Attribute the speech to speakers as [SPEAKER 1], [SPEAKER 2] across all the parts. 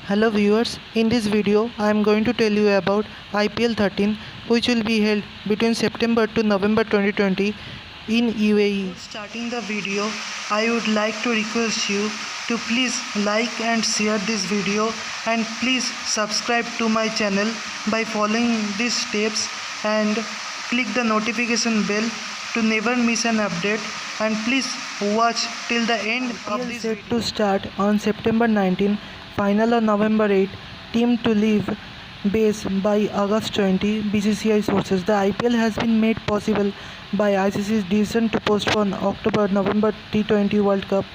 [SPEAKER 1] Hello viewers, in this video I am going to tell you about IPL 13 which will be held between September to November 2020 in UAE. Starting the video, I would like to request you to please like and share this video and please subscribe to my channel by following these steps and click the notification bell to never miss an update, and please watch till the end of this video. Set to start on September 19, final on November 8, team to leave base by August 20, BCCI sources. The IPL has been made possible by ICC's decision to postpone October-November T20 World Cup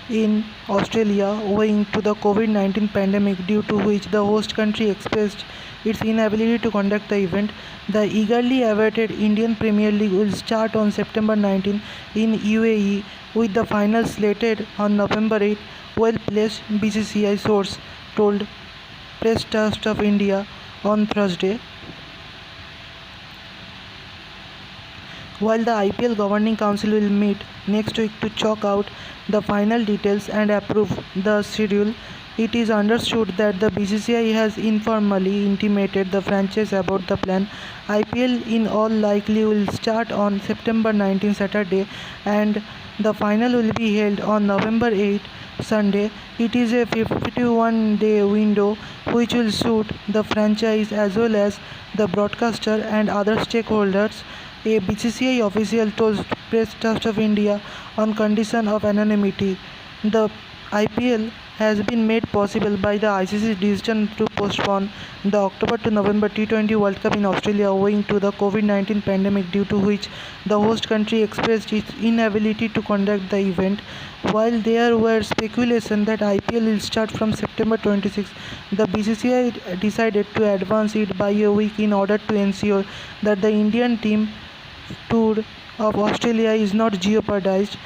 [SPEAKER 1] in Australia owing to the COVID-19 pandemic, due to which the host country expressed its inability to conduct the event. The eagerly awaited Indian Premier League will start on September 19 in UAE, with the final slated on November 8, well-placed, BCCI source told Press Trust of India on Thursday. While the IPL Governing Council will meet next week to chalk out the final details and approve the schedule, it is understood that the BCCI has informally intimated the franchise about the plan. IPL in all likely will start on September 19, Saturday, and the final will be held on November 8, Sunday. It is a 51-day window which will suit the franchise as well as the broadcaster and other stakeholders, a BCCI official told Press Trust of India on condition of anonymity. The IPL has been made possible by the ICC's decision to postpone the October to November T20 World Cup in Australia owing to the COVID-19 pandemic, due to which the host country expressed its inability to conduct the event. While there were speculation that IPL will start from September 26, the BCCI decided to advance it by a week in order to ensure that the Indian team tour of Australia is not jeopardized.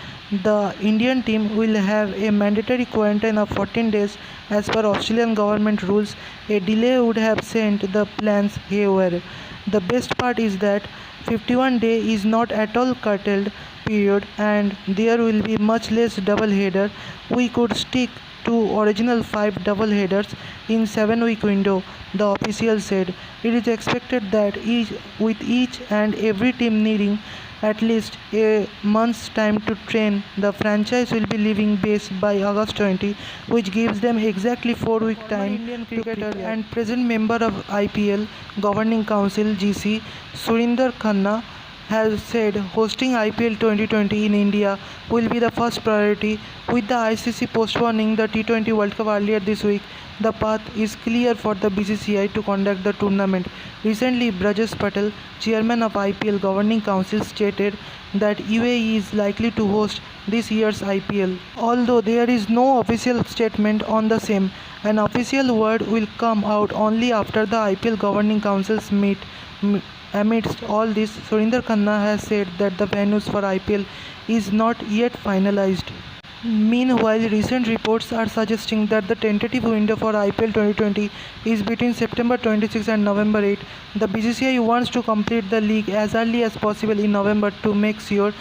[SPEAKER 1] The Indian team will have a mandatory quarantine of 14 days as per Australian government rules. A delay would have sent the plans haywire. The best part is that 51 day is not at all curtailed period, and there will be much less double header. We could stick to original 5 double headers in 7-week window, the official said. It is expected that with each and every team needing at least a month's time to train, the franchise will be leaving base by August 20, which gives them exactly 4-week time. Indian cricketer and present member of IPL Governing Council GC Surinder Khanna has said hosting IPL 2020 in India will be the first priority. With the ICC postponing the T20 World Cup earlier this week, the path is clear for the BCCI to conduct the tournament. Recently, Brajesh Patel, chairman of IPL Governing Council, stated that UAE is likely to host this year's IPL. Although there is no official statement on the same, an official word will come out only after the IPL Governing Councils meet. Amidst all this, Surinder Khanna has said that the venues for IPL is not yet finalized. Meanwhile, recent reports are suggesting that the tentative window for IPL 2020 is between September 26 and November 8. The BCCI wants to complete the league as early as possible in November to make sure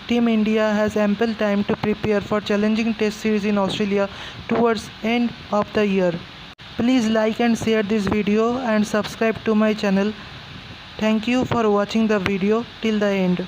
[SPEAKER 1] Team India has ample time to prepare for challenging test series in Australia towards end of the year. Please like and share this video and subscribe to my channel. Thank you for watching the video till the end.